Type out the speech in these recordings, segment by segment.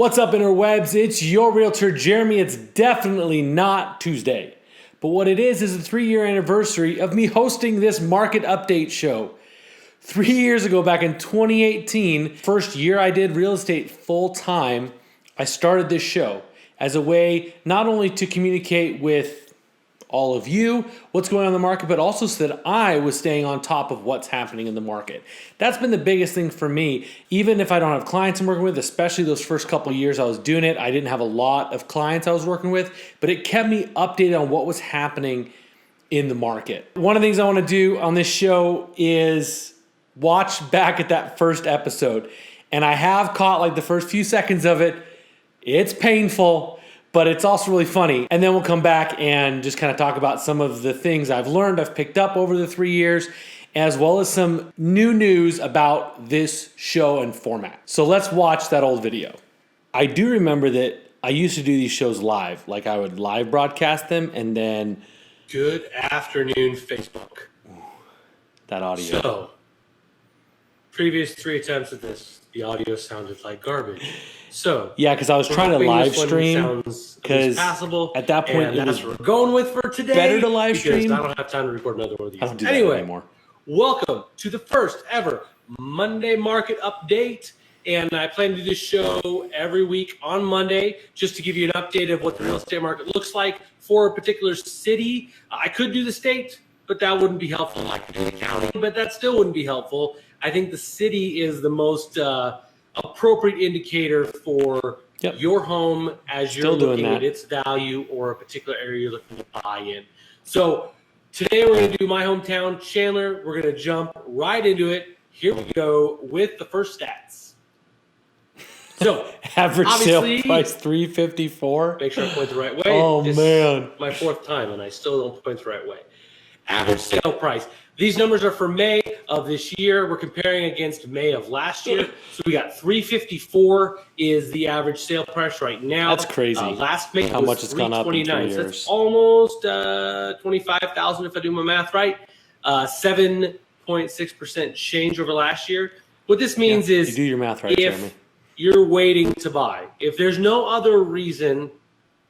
What's up, interwebs? It's your realtor, Jeremy. It's definitely not Tuesday. But what it is the 3-year anniversary of me hosting this market update show. 3 years ago, back in 2018, first year I did real estate full time, I started this show as a way not only to communicate with all of you what's going on in the market, but also so that I was staying on top of what's happening in the market. That's been the biggest thing for me. Even if I don't have clients I'm working with, especially those first couple of years I was doing it, I didn't have a lot of clients I was working with, but it kept me updated on what was happening in the market. One of the things I want to do on this show is watch back at that first episode. And I have caught like the first few seconds of it. It's painful, but it's also really funny. And then we'll come back and just kind of talk about some of the things I've learned, I've picked up over the 3 years, as well as some new news about this show and format. So let's watch that old video. I do remember that I used to do these shows live. Like I would live broadcast them and then... Good afternoon, Facebook. That audio. So, previous 3 attempts at this, the audio sounded like garbage. So yeah, because I was trying to live stream because at that point and that's what we're going with for today. Better to live stream. I don't have time to record another one of these. I don't do anyway, that anymore. Welcome to the first ever Monday market update. And I plan to do this show every week on Monday just to give you an update of what the real estate market looks like for a particular city. I could do the state, but that wouldn't be helpful. I could do the county, but that still wouldn't be helpful. I think the city is the most appropriate indicator for your home as you're looking at its value or a particular area you're looking to buy in. So today we're going to do my hometown, Chandler. We're going to jump right into it. Here we go with the first stats. So average sale price $354. Make sure I point the right way. Oh man, my 4th time and I still don't point the right way. Average sale price. These numbers are for May of this year. We're comparing against May of last year. So we got 354 is the average sale price right now. That's crazy. Last May how much it's gone up in 2 years. So that's almost 25,000 if I do my math right. 7.6% change over last year. What this means is you do your math right, Jeremy. You're waiting to buy. If there's no other reason,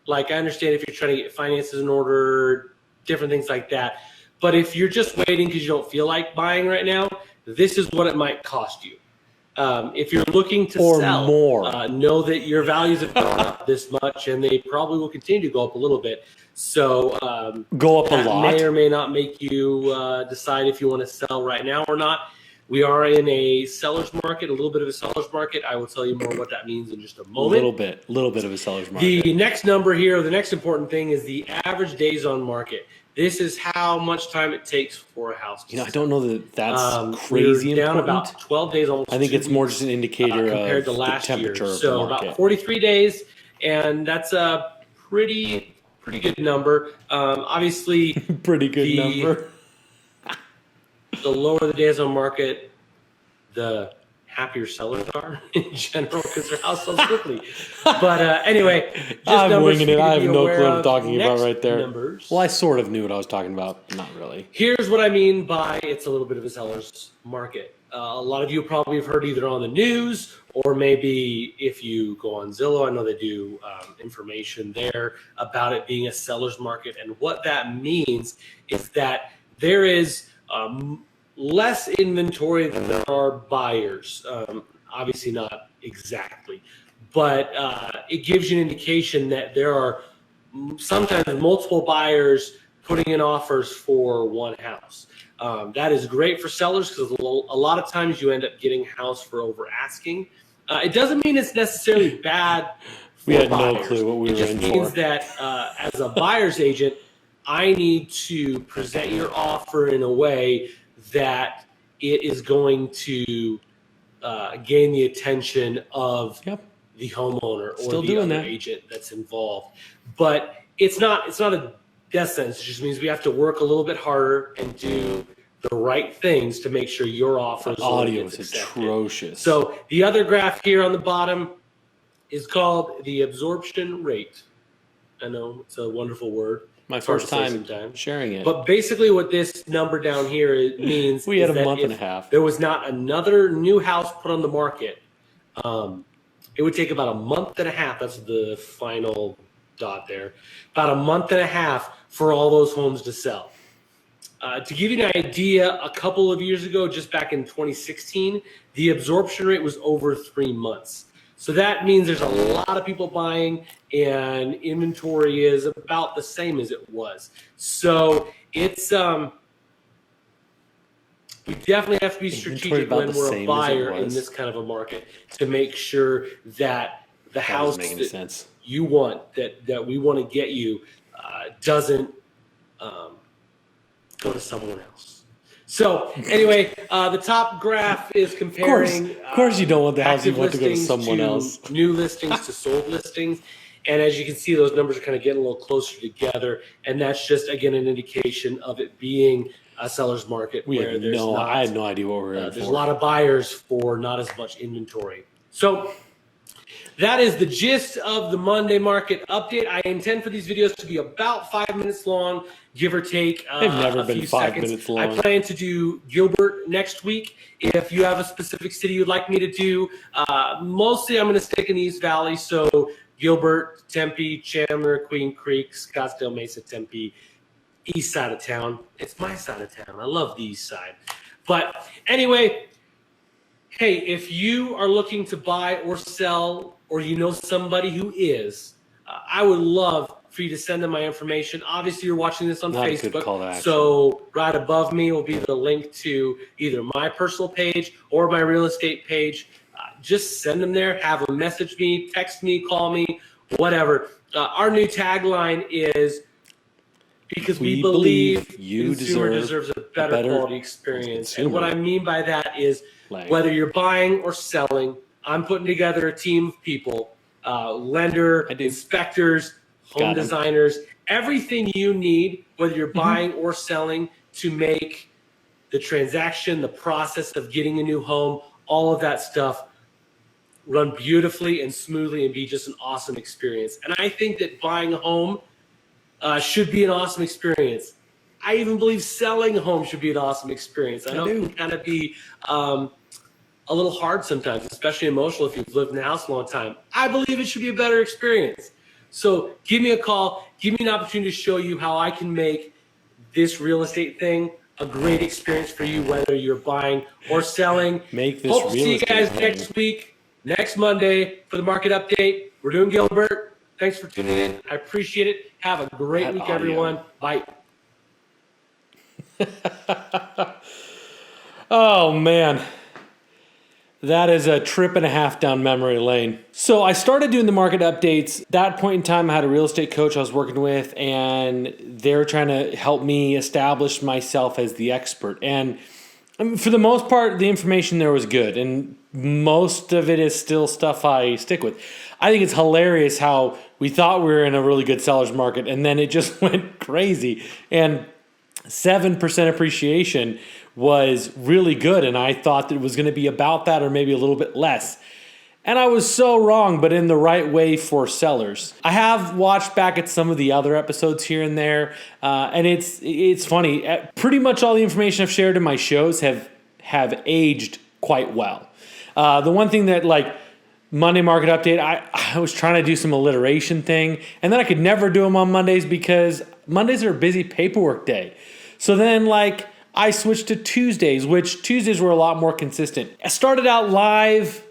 like I understand if you're trying to get finances in order, different things like that. But if you're just waiting because you don't feel like buying right now, this is what it might cost you. If you're looking to sell, more. Know that your values have gone up this much, and they probably will continue to go up a little bit. So go up a lot. May or may not make you decide if you want to sell right now or not. We are in a seller's market, a little bit of a seller's market. I will tell you more what that means in just a moment. A little bit of a seller's market. The next number here, the next important thing is the average days on market. This is how much time it takes for a house to sell. I don't know that that's crazy down important. About 12 days, almost. I think it's more just an indicator compared of to last the temperature year. of so the market. About 43 days, and that's a pretty good number. Obviously, pretty good number. The lower the days on market, the happier sellers are in general because their house sells quickly. But anyway, just I'm winging it. I have no clue what I'm talking Next about right there. Numbers. Well, I sort of knew what I was talking about. Not really. Here's what I mean by it's a little bit of a seller's market. A lot of you probably have heard either on the news or maybe if you go on Zillow, I know they do information there about it being a seller's market. And what that means is that there is less inventory than there are buyers. Obviously not exactly, but it gives you an indication that there are sometimes multiple buyers putting in offers for one house. That is great for sellers because a lot of times you end up getting a house for over asking. It doesn't mean it's necessarily bad for we had buyers. No clue what we were in for. It just means that as a buyer's agent, I need to present your offer in a way that it is going to gain the attention of the homeowner or the other agent that's involved. But it's not a death sentence. It just means we have to work a little bit harder and do the right things to make sure your offer is audio is atrocious. So the other graph here on the bottom is called the absorption rate. I know it's a wonderful word. My first time sharing it. But basically what this number down here means we had a month and a half. There was not another new house put on the market. it would take about a month and a half. That's the final dot there. About a month and a half for all those homes to sell. To give you an idea, a couple of years ago, just back in 2016, the absorption rate was over 3 months. So that means there's a lot of people buying, and inventory is about the same as it was. So it's we definitely have to be strategic when we're a buyer in this kind of a market to make sure that the house that you want, that we want to get you, doesn't go to someone else. So anyway, the top graph is comparing. Of course, you don't want the house you want to go to someone else. New listings to sold listings. And as you can see, those numbers are kind of getting a little closer together. And that's just, again, an indication of it being a seller's market. I had no idea what we were in. There's a lot of buyers for not as much inventory. So that is the gist of the Monday market update. I intend for these videos to be about 5 minutes long, give or take. They've never been 5 minutes long. I plan to do Gilbert next week. If you have a specific city you'd like me to do, mostly I'm going to stick in East Valley. So Gilbert, Tempe, Chandler, Queen Creek, Scottsdale, Mesa, Tempe, east side of town. It's my side of town. I love the east side. But anyway, hey, if you are looking to buy or sell, or you know somebody who is, I would love for you to send them my information. Obviously, you're watching this on Facebook, so right above me will be the link to either my personal page or my real estate page. Just send them there, have them message me, text me, call me, whatever. Our new tagline is, because we believe you deserves a better quality experience. And what I mean by that is, whether you're buying or selling, I'm putting together a team of people, lender, inspectors, home designers, everything you need, whether you're buying or selling, to make the transaction, the process of getting a new home, all of that stuff run beautifully and smoothly and be just an awesome experience. And I think that buying a home should be an awesome experience. I even believe selling a home should be an awesome experience. I know it can kind of be a little hard sometimes, especially emotional if you've lived in the house a long time. I believe it should be a better experience. So give me a call. Give me an opportunity to show you how I can make this real estate thing a great experience for you, whether you're buying or selling. Hope to see you guys next week, next Monday for the market update. We're doing Gilbert. Thanks for tuning in. I appreciate it. Have a great week, everyone. Bye. Oh, man. That is a trip and a half down memory lane. So I started doing the market updates. That point in time, I had a real estate coach I was working with, and they were trying to help me establish myself as the expert. And for the most part, the information there was good, and most of it is still stuff I stick with. I think it's hilarious how we thought we were in a really good seller's market, and then it just went crazy. And 7% appreciation was really good, and I thought that it was going to be about that or maybe a little bit less. And I was so wrong, but in the right way for sellers. I have watched back at some of the other episodes here and there, and it's funny. Pretty much all the information I've shared in my shows have aged quite well. The one thing that, like, Monday market update, I was trying to do some alliteration thing, and then I could never do them on Mondays because Mondays are a busy paperwork day. So then, like, I switched to Tuesdays, which Tuesdays were a lot more consistent. I started out live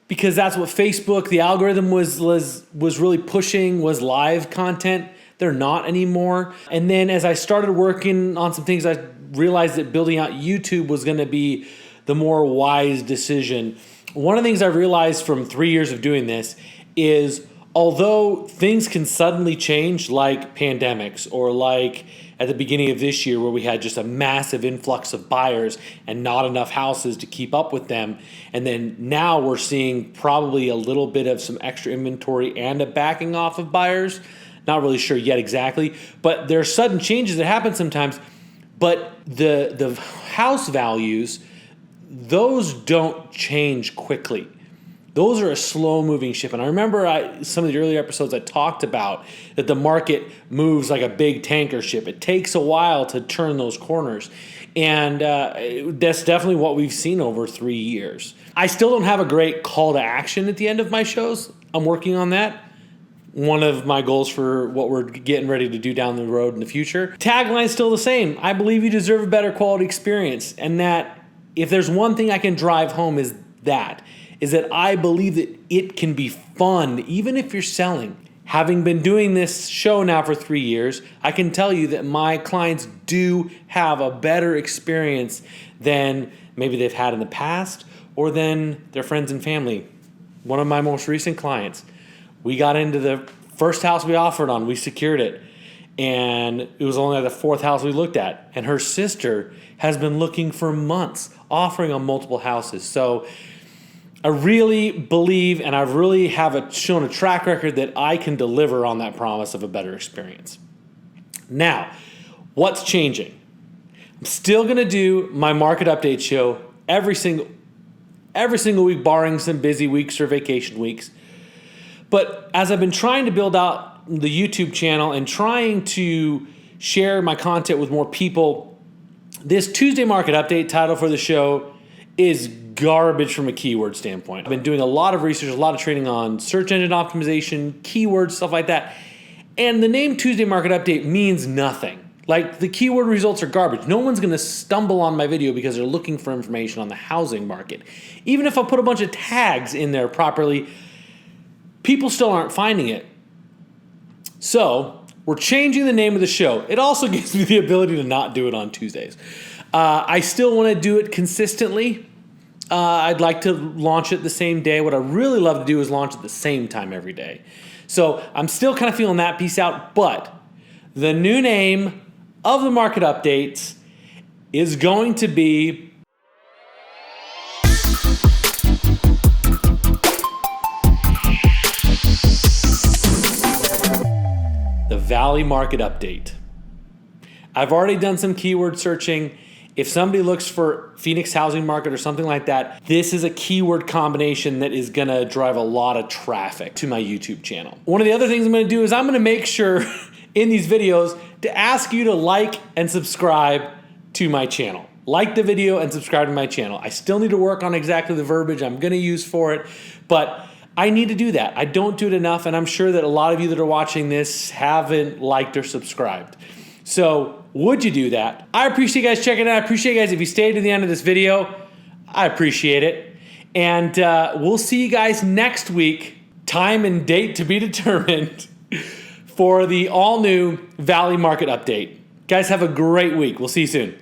because that's what Facebook, the algorithm was really pushing, was live content. They're not anymore. And then as I started working on some things, I realized that building out YouTube was going to be the more wise decision. One of the things I realized from 3 years of doing this is, although things can suddenly change, like pandemics, or like at the beginning of this year where we had just a massive influx of buyers and not enough houses to keep up with them, and then now we're seeing probably a little bit of some extra inventory and a backing off of buyers. Not really sure yet exactly, but there are sudden changes that happen sometimes. But the house values, those don't change quickly. Those are a slow-moving ship. And I remember some of the earlier episodes I talked about that the market moves like a big tanker ship. It takes a while to turn those corners. And that's definitely what we've seen over 3 years. I still don't have a great call to action at the end of my shows. I'm working on that. One of my goals for what we're getting ready to do down the road in the future. Tagline's still the same. I believe you deserve a better quality experience. And that if there's one thing I can drive home is that I believe that it can be fun even if you're selling. Having been doing this show now for 3 years, I can tell you that my clients do have a better experience than maybe they've had in the past or than their friends and family. One of my most recent clients, we got into the first house we offered on, we secured it, and it was only the fourth house we looked at. And her sister has been looking for months, offering on multiple houses. So I really believe, and I really have shown a track record that I can deliver on that promise of a better experience. Now, what's changing? I'm still going to do my market update show every single week, barring some busy weeks or vacation weeks. But as I've been trying to build out the YouTube channel and trying to share my content with more people, this Tuesday market update title for the show is garbage from a keyword standpoint. I've been doing a lot of research, a lot of training on search engine optimization, keywords, stuff like that. And the name Tuesday Market Update means nothing. Like, the keyword results are garbage. No one's going to stumble on my video because they're looking for information on the housing market. Even if I put a bunch of tags in there properly, people still aren't finding it. So we're changing the name of the show. It also gives me the ability to not do it on Tuesdays. I still want to do it consistently. I'd like to launch it the same day. What I really love to do is launch at the same time every day. So I'm still kind of feeling that piece out, but the new name of the market updates is going to be the Valley Market Update. I've already done some keyword searching. If somebody looks for Phoenix housing market or something like that, this is a keyword combination that is going to drive a lot of traffic to my YouTube channel. One of the other things I'm going to do is I'm going to make sure in these videos to ask you to like and subscribe to my channel. Like the video and subscribe to my channel. I still need to work on exactly the verbiage I'm going to use for it, but I need to do that. I don't do it enough, and I'm sure that a lot of you that are watching this haven't liked or subscribed. So would you do that? I appreciate you guys checking it out. I appreciate you guys if you stayed to the end of this video. I appreciate it. And we'll see you guys next week. Time and date to be determined for the all-new Valley Market Update. Guys, have a great week. We'll see you soon.